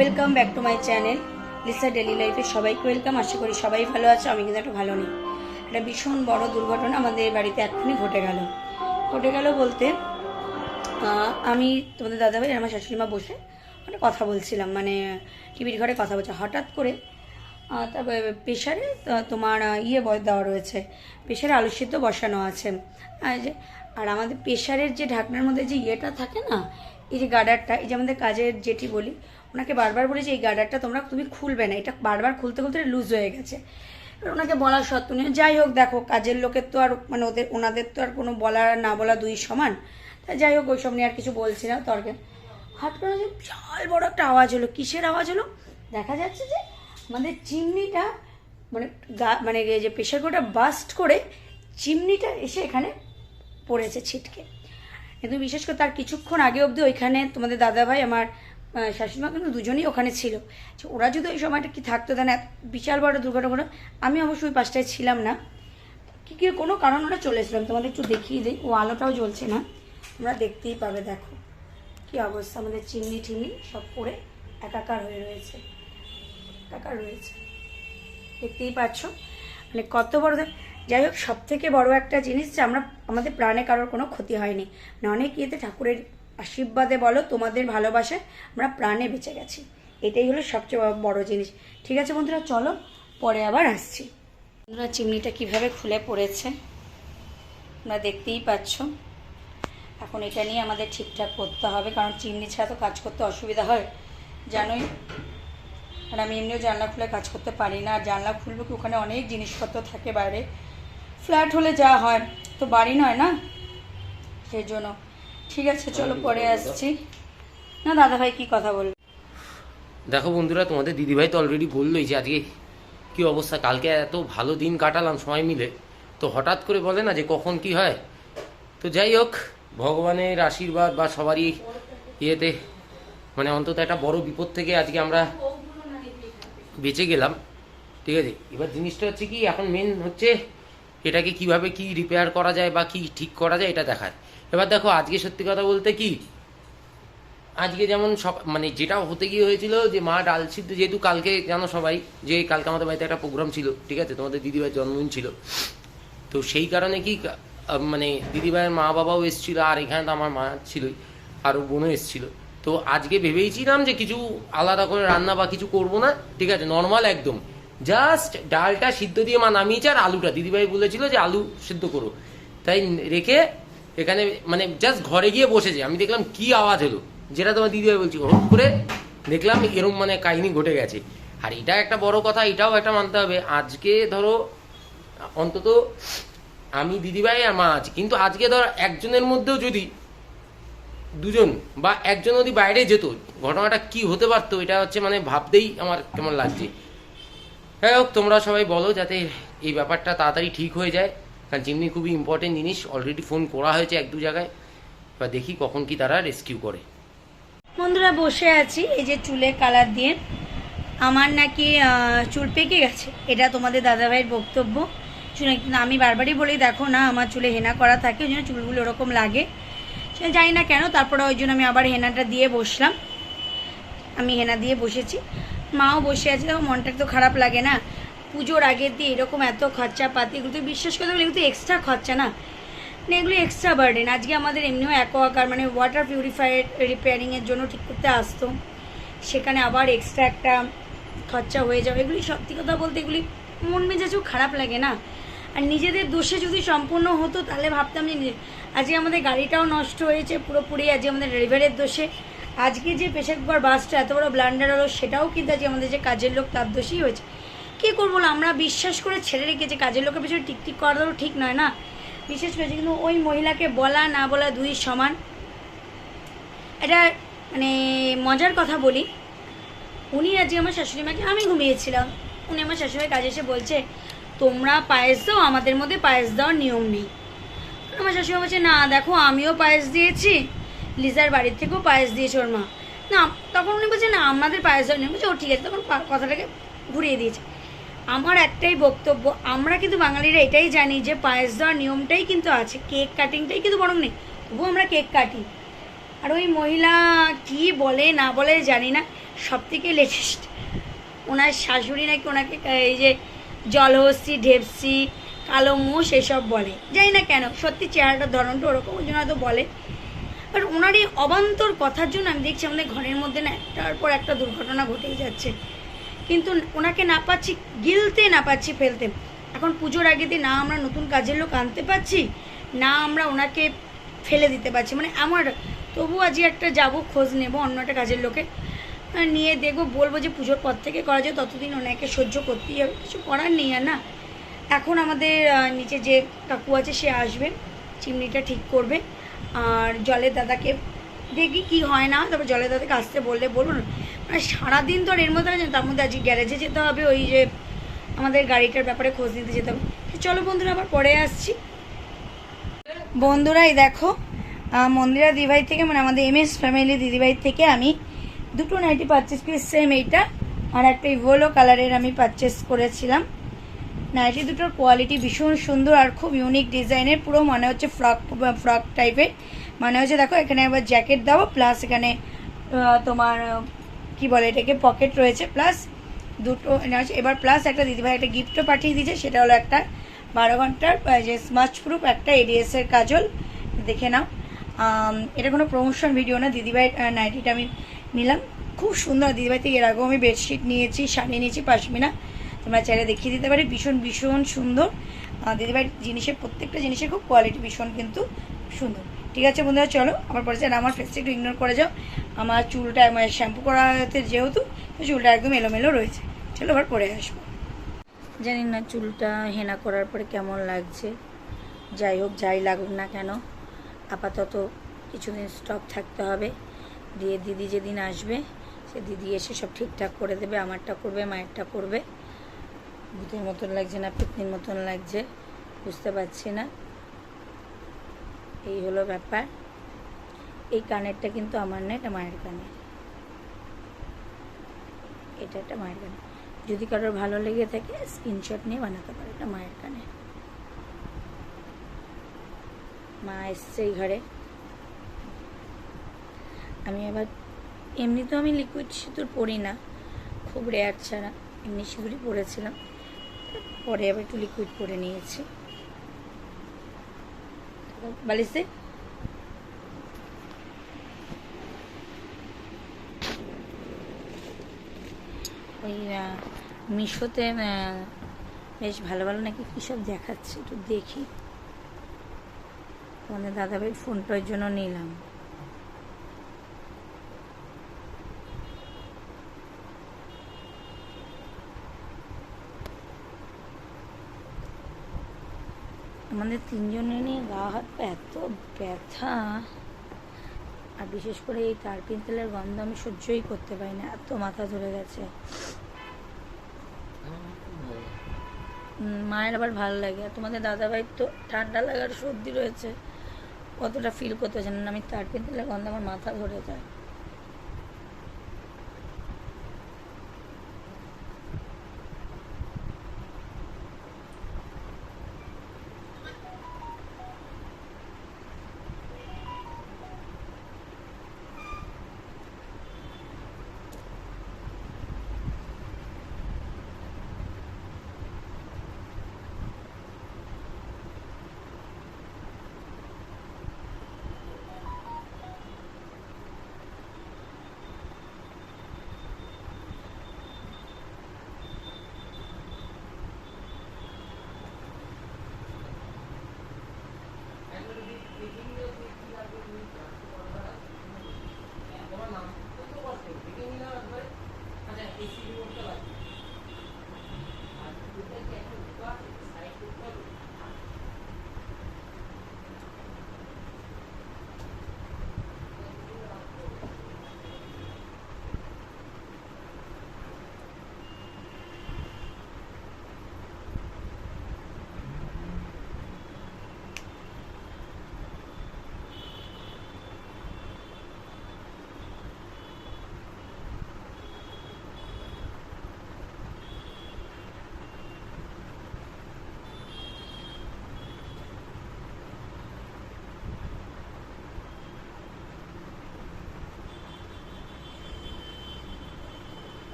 Welcome back to my channel Lisa daily লাইফে সবাইকে welcome. আশা করি সবাই ভালো আছে। আমি কিন্তু একটা ভালো নেই। একটা ভীষণ বড় দুর্ঘটনা আমাদের বাড়িতে এক্ষুনি ঘটে গেল বলতে আমি তোমাদের দাদাভাই আর আমার শাশুড়ি মা বসে মানে কথা বলছিলাম, মানে টিভির ঘরে কথা বলছে। হঠাৎ করে তারপরে প্রেশারে তোমার দেওয়া রয়েছে, প্রেশারে আলু সিদ্ধ বসানো আছে। আর আমাদের প্রেশারের যে ঢাকনার মধ্যে যে ইয়েটা থাকে না, এই যে গার্ডারটা, এই যে আমাদের কাজের যেটি বলি, ওনাকে বারবার বলি যে এই গার্ডারটা তুমি খুলবে না, এটা বারবার খুলতে লুজ হয়ে গেছে। ওনাকে বলা সত্ত্বেও নেই। যাই হোক, দেখো কাজের লোকের তো আর মানে ওনাদের তো আর কোনো বলা না বলা দুই সমান। তা যাই হোক, ওইসব নিয়ে আর কিছু বলছি না তর্কে। হঠাৎ করে বিশাল বড় একটা আওয়াজ হলো। কিসের আওয়াজ হলো? দেখা যাচ্ছে যে আমাদের চিমনিটা মানে যে প্রেশার কুকারটা বাস্ট করে চিমনিটা এসে এখানে পড়েছে ছিটকে। কিন্তু বিশেষ করে তার কিছুক্ষণ আগে অবধি ওইখানে তোমাদের দাদাভাই আমার শাশুড়িমা কিন্তু দুজনেই ওখানে ছিল। ওরা যদি ওই সময়টা কি থাকতো তাহলে বিশাল বড় দুর্ঘটনা। আমি অবশ্যই ওই পাশটায় ছিলাম না, কি কোনো কারণ ওরা চলে এসেছিলাম। তোমাদের একটু দেখিয়ে দিই। ও আলোটাও জ্বলছে না, তোমরা দেখতেই পাবে। দেখো কি অবস্থা, আমাদের চিমনি টিমনি সব পড়ে একাকার রয়েছে, দেখতেই পাচ্ছ মানে কত বড়। যাই হোক, সব থেকে বড় একটা জিনিস যে আমাদের প্রাণে কারোর কোনো ক্ষতি হয়নি। মানে অনেক ইয়েতে ঠাকুরের আশীর্বাদে বলো, তোমাদের ভালোবাসায় আমরা প্রাণে বেঁচে গেছি। এটাই হলো সবচেয়ে বড় জিনিস। ঠিক আছে বন্ধুরা, চলো পরে আবার আসছি। বন্ধুরা, চিমনিটা কিভাবে খুলে পড়েছে তোমরা দেখতেই পাচ্ছ। এখন এটা নিয়ে আমাদের ঠিকঠাক করতে হবে, কারণ চিমনি ছাড়া তো কাজ করতে অসুবিধা হয়, জানোই। আর আমি এমনিও জানলা খুলে কাজ করতে পারি না। আর জানলা খুলবো কি, ওখানে অনেক জিনিসপত্র থাকে বাইরে। ফ্ল্যাট হলে যা হয়, তো বাড়ি নয় না, সেই জন্য। ঠিক আছে, চলো পরে আসছি। না দাদাভাই কি কথা বলবে? দেখো বন্ধুরা, তোমাদের দিদিভাই তো অলরেডি বললোই যে আজকে কী অবস্থা। কালকে এত ভালো দিন কাটালাম সবাই মিলে, তো হঠাৎ করে বলে না যে কখন কি হয়। তো যাই হোক, ভগবানের আশীর্বাদ বা সবারই ইয়েতে মানে অন্তত একটা বড় বিপদ থেকে আজকে আমরা বেঁচে গেলাম। ঠিক আছে, এবার জিনিসটা হচ্ছে কি, এখন মেন হচ্ছে এটাকে কিভাবে কি রিপেয়ার করা যায় বা কি ঠিক করা যায় এটা দেখার। এবার দেখো, আজকে সত্যি কথা বলতে কি, আজকে যেমন সব মানে যেটা হতে গিয়ে হয়েছিল যে মা ডাল সিদ্ধ, যেহেতু কালকে জানো সবাই যে কালকে আমাদের বাড়িতে একটা প্রোগ্রাম ছিল, ঠিক আছে, তোমাদের দিদিভাইয়ের জন্মদিন ছিল। তো সেই কারণে কি মানে দিদিভাইয়ের মা বাবাও এসেছিল, আর এখানে তো আমার মা ছিলই, আর বোনও এসেছিল। তো আজকে ভেবেইছিলাম যে কিছু আলাদা করে রান্না বা কিছু করবো না, ঠিক আছে, নর্মাল একদম জাস্ট ডালটা সিদ্ধ দিয়ে মা নামিয়েছে, আর আলুটা দিদিভাই বলেছিল যে আলু সিদ্ধ করো, তাই রেখে এখানে মানে জাস্ট ঘরে গিয়ে বসেছে। আমি দেখলাম কি আওয়াজ হলো, যেটা তোমার দিদিভাই বলছি, হঠাৎ করে দেখলাম এরকম মানে কাহিনী ঘটে গেছে। আর এটা একটা বড় কথা, এটাও একটা মানতে হবে। আজকে ধরো অন্তত আমি দিদিভাই আর মা আছি, কিন্তু আজকে ধর একজনের মধ্যেও যদি দুজন বা একজন যদি বাইরে যেত, ঘটনাটা কি হতে পারতো, এটা হচ্ছে মানে ভাবতেই আমার কেমন লাগছে। হ্যাঁ হোক, তোমরা সবাই বলো যাতে এই ব্যাপারটা তাড়াতাড়ি ঠিক হয়ে যায়, কারণ চিমনি খুবই ইম্পর্টেন্ট জিনিস। অলরেডি ফোন করা হয়েছে এক দু জায়গায়, এবার দেখি কখন কি তারা রেস্কিউ করে। বন্ধুরা, বসে আছি এই যে চুলে কালার দিয়ে। আমার নাকি চুল পেকে গেছে, এটা তোমাদের দাদাভাইয়ের বক্তব্য। শুনে কিন্তু আমি বারবারই বলি, দেখো না আমার চুলে হেনা করা থাকে, ওই জন্য চুলগুলো ওরকম লাগে, জানি না কেন। তারপরে ওই জন্য আমি আবার হেনাটা দিয়ে বসলাম। আমি হেনা দিয়ে বসেছি, মাও বসে আছে। দেখো মনটা তো খারাপ লাগে না, পুজোর আগের দিয়ে এরকম এত খরচাপাতি, এগুলো তো বিশ্বাস করতে গেলে এগুলো তো এক্সট্রা খরচা না, মানে এগুলো এক্সট্রা বার্ডেন। আজকে আমাদের এমনিও অ্যাকোয়াগার্ড মানে ওয়াটার পিউরিফায়ার রিপেয়ারিংয়ের জন্য ঠিক করতে আসতো, সেখানে আবার এক্সট্রা একটা খরচা হয়ে যাবে। এগুলি সত্যি কথা বলতে এগুলি মন মেজাজও খারাপ লাগে না। আর নিজেদের দোষে যদি সম্পূর্ণ হতো তাহলে ভাবতাম যে আজকে আমাদের গাড়িটাও নষ্ট হয়েছে পুরোপুরি, আজকে আমাদের ড্রাইভারের দোষে। আজকে যে প্রেশার কুকার বাসটা এত বড় ব্লান্ডার হলো, সেটাও কিন্তু আজকে আমাদের যে কাজের লোক তার দোষেই হয়েছে। কী করবো না, আমরা বিশ্বাস করে ছেড়ে রেখেছি। কাজের লোকের পেছনে টিকটিক করাটাও ঠিক নয় না, বিশেষ করেছে। কিন্তু ওই মহিলাকে বলা না বলা দুই সমান। এটা মানে মজার কথা বলি, উনি আজকে আমার শাশুড়ি মাকে, আমি ঘুমিয়েছিলাম, উনি আমার শাশুড়ির কাজে এসে বলছে তোমরা পায়েস দাও, আমাদের মধ্যে পায়েস দেওয়ার নিয়ম নেই। আমার শাশুড়ি বলছে না দেখো আমিও পায়েস দিয়েছি, লিজার বাড়ির থেকেও পায়েস দিয়েছে ওর মা। না, তখন উনি বলছে না আমাদের পায়েস দেওয়ার নিয়ম। বলছে ও ঠিক আছে, তখন কথাটাকে ঘুরিয়ে দিয়েছে। আমার একটাই বক্তব্য, আমরা কিন্তু বাঙালিরা এটাই জানি যে পায়েস দেওয়ার নিয়মটাই কিন্তু আছে, কেক কাটিংটাই কিন্তু বরং নেই, তবুও আমরা কেক কাটি। আর ওই মহিলা কি বলে না বলে জানি না, সব থেকে লেটেস্ট ওনার শাশুড়ি নাকি ওনাকে এই যে জলহস্তি, ঢেপসি, কালো মুষ এসব বলে, জানি না কেন, সত্যি চেহারাটার ধরনটা ওরকম, ওই জন্য হয়তো বলে। বাট ওনার এই অবান্তর কথার জন্য আমি দেখছি আমাদের ঘরের মধ্যে না একটার পর একটা দুর্ঘটনা ঘটেই যাচ্ছে, কিন্তু ওনাকে না পাচ্ছি গিলতে, না পাচ্ছি ফেলতে। এখন পুজোর আগে দিয়ে না আমরা নতুন কাজের লোক আনতে পারছি, না আমরা ওনাকে ফেলে দিতে পারছি। মানে আমার তবু আজকে একটা যাব, খোঁজ নেব অন্য একটা কাজের লোকে নিয়ে, দেখবো, বলবো যে পুজোর পর থেকে করা যায়, ততদিন ওনাকে সহ্য করতেই হবে, কিছু করার নেই। আর না, এখন আমাদের নিচে যে কাকু আছে সে আসবে, চিমনিটা ঠিক করবে, আর জলের দাদাকে দেখি কি হয় না, তারপর জলের দাদাকে আসতে বললে বলবো না। মানে সারাদিন তো আর এর মধ্যে আছে, তার মধ্যে আজকে গ্যারেজে যেতে হবে, ওই যে আমাদের গাড়িটার ব্যাপারে খোঁজ নিতে যেতে হবে। চলো বন্ধুরা, আবার পরে আসছি। বন্ধুরা এই দেখো, মন্দিরা দিদিভাই থেকে, মানে আমাদের MS ফ্যামিলি দিদিভাই থেকে আমি দুটো নাইটি পারচেস করি, সেম এইটা আর একটা ইভোলো কালারের আমি পারচেস করেছিলাম। নাইটি দুটোর কোয়ালিটি ভীষণ সুন্দর আর খুব ইউনিক ডিজাইনের, পুরো মনে হচ্ছে ফ্রক টাইপের, মানে হচ্ছে দেখো এখানে আবার জ্যাকেট দাও, প্লাস এখানে তোমার কি বলে এটাকে পকেট রয়েছে, প্লাস দুটো এবার প্লাস একটা দিদিভাই একটা গিফটও পাঠিয়ে দিয়েছে, সেটা হলো একটা 12 ঘন্টার যে স্মাচ প্রুফ একটা ADS এর কাজল, দেখে নাও। এটা কোনো প্রমোশন ভিডিও না, দিদিভাই নাইটিটা আমি নিলাম, খুব সুন্দর। দিদিভাই থেকে এর আগেও আমি বেডশিট নিয়েছি, শাড়ি নিয়েছি পাশমিনা, তোমরা চাইলে দেখিয়ে দিতে পারি, ভীষণ ভীষণ সুন্দর। দিদিভাই জিনিসের প্রত্যেকটা জিনিসের খুব কোয়ালিটি ভীষণ কিন্তু সুন্দর। ঠিক আছে বন্ধুরা, চলো আমার পরে আমার ফেসটা একটু ইগনোর করে যাও, আমার চুলটা শ্যাম্পু করাতে যেহেতু চুলটা একদম এলোমেলো রয়েছে। চলো আবার পরে আসবো। জানি না চুলটা হেনা করার পরে কেমন লাগছে, যাই হোক যাই লাগুক না কেন, আপাতত কিছুদিন স্টপ থাকতে হবে, দিয়ে দিদি যেদিন আসবে সে দিদি এসে সব ঠিকঠাক করে দেবে, আমারটা করবে, মায়েরটা করবে। ভূতের মতন লাগছে না পেতনির মতন লাগছে বুঝতে পারছি না, এই হলো ব্যাপার। এই কানেরটা কিন্তু আমার না, এটা মায়ের কানের, এটা একটা মায়ের কানের। যদি কারোর ভালো লেগে থাকে স্ক্রিনশট নিয়ে বানাতে পারে, এটা মায়ের কানের। মা এসছে এই ঘরে। আমি আবার এমনি তো আমি লিকুইড সিঁদুর পরি না, খুব রেয়ার ছাড়া, এমনি সিঁদুরই পরেছিলাম, পরে আবার একটু লিকুইড পরে নিয়েছি। বালিশে ওই মিশোতে বেশ ভালো ভালো নাকি কী সব দেখাচ্ছে, একটু দেখি। তোমাদের দাদাভাই ফোনটার জন্য নিলাম। আমাদের তিনজনের নিয়ে গা হাত পা এত ব্যথা, আর বিশেষ করে এই তারপিন তেলের গন্ধ আমি সহ্যই করতে পারি না, এত মাথা ধরে গেছে। মায়ের আবার ভালো লাগে, আর তোমাদের দাদাভাই তো ঠান্ডা লাগার সর্দি রয়েছে, অতটা ফিল করতে জানেন না। আমি তারপিন তেলের গন্ধ আমার মাথা ধরে যায়।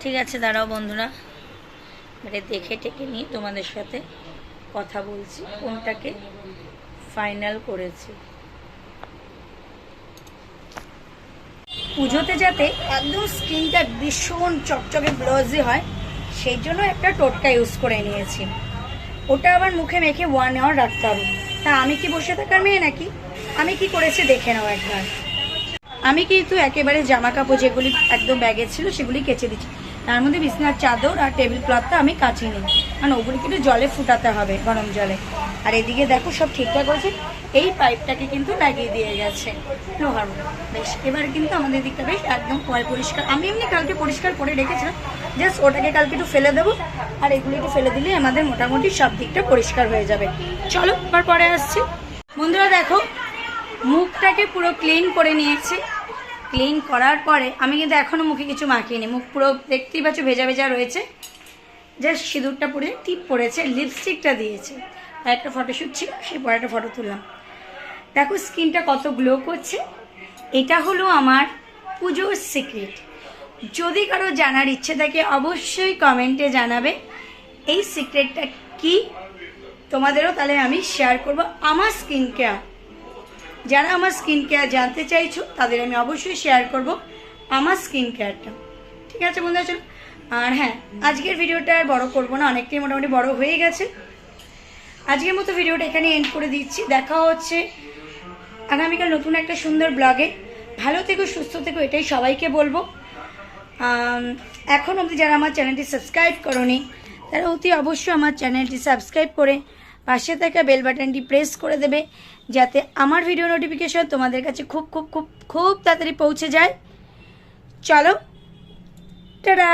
ঠিক আছে, দাঁড়াও বন্ধুরা, মানে দেখে টেকে নিয়ে তোমাদের সাথে কথা বলছি কোনটাকে ফাইনাল করেছি। পুজোতে যাতে একদম স্কিনটা ভীষণ চকচকে গ্লোজি হয় সেই জন্য একটা টোটকা ইউজ করে নিয়েছি। ওটা আবার মুখে মেখে 1 আওয়ার রাখতে হবে। তা আমি কি বসে থাকার মেয়ে নাকি? আমি কি করেছি দেখে নাও একবার। আমি কিন্তু একেবারে জামা কাপড় যেগুলি একদম ব্যাগে ছিল সেগুলি কেচে দিচ্ছি। তার মধ্যে বিছানার চাদর আর টেবিল ক্লথটা আমি কাচিয়ে নিই, কারণ ওগুলি কিন্তু জলে ফুটাতে হবে, গরম জলে। আর এদিকে দেখো সব ঠিকঠাক হয়েছে। এই পাইপটাকে কিন্তু লাগিয়ে দিয়ে গেছে লোহার মতো। বেশ, এবার কিন্তু আমাদের দিকটা বেশ একদম পরিষ্কার। আমি এমনি কালকে পরিষ্কার করে রেখেছিলাম, জাস্ট ওটাকে কালকে একটু ফেলে দেবো। আর এগুলি একটু ফেলে দিলে আমাদের মোটামুটি সব দিকটা পরিষ্কার হয়ে যাবে। চলো এবার পরে আসছি। বন্ধুরা দেখো, মুখটাকে পুরো ক্লিন করে নিয়েছি। ক্লিন করার পরে আমি কিন্তু এখনও মুখে কিছু মাখিনি। মুখ পুরো দেখতেই পাচ্ছ ভেজা ভেজা রয়েছে। জাস্ট সিঁদুরটা পরে টিপ পড়েছে, লিপস্টিকটা দিয়েছে। আর একটা ফটোশ্যুট ছিল, সেই পরে একটা ফটো তুললাম। দেখো স্কিনটা কত গ্লো করছে। এটা হলো আমার পুজোর সিক্রেট। যদি কারো জানার ইচ্ছে থাকে অবশ্যই কমেন্টে জানাবে এই সিক্রেটটা কি। তোমাদেরও তাহলে আমি শেয়ার করব আমার স্কিন কেয়ার। যারা আমার স্কিন কেয়ার জানতে চাইছো তাদের আমি অবশ্যই শেয়ার করব আমার স্কিন কেয়ারটা। ঠিক আছে বন্ধুরা, চলো। আর হ্যাঁ, আজকের ভিডিওটা আর বড় করবো না, অনেকটাই মোটামুটি বড় হয়ে গেছে। আজকের মতো ভিডিওটা এখানে এন্ড করে দিচ্ছি। দেখা হচ্ছে আগামীকাল নতুন একটা সুন্দর ব্লগে। ভালো থেকো, সুস্থ থেকো, এটাই সবাইকে বলবো। এখন অবধি যারা আমার চ্যানেলটি সাবস্ক্রাইব করোনি তারা অতি অবশ্যই আমার চ্যানেলটি সাবস্ক্রাইব করে পাশে থাকা বেল বাটনটি প্রেস করে দেবে, যাতে আমার ভিডিও নোটিফিকেশন তোমাদের কাছে খুব খুব খুব খুব তাড়াতাড়ি পৌঁছে যায়। চলো, টাটা।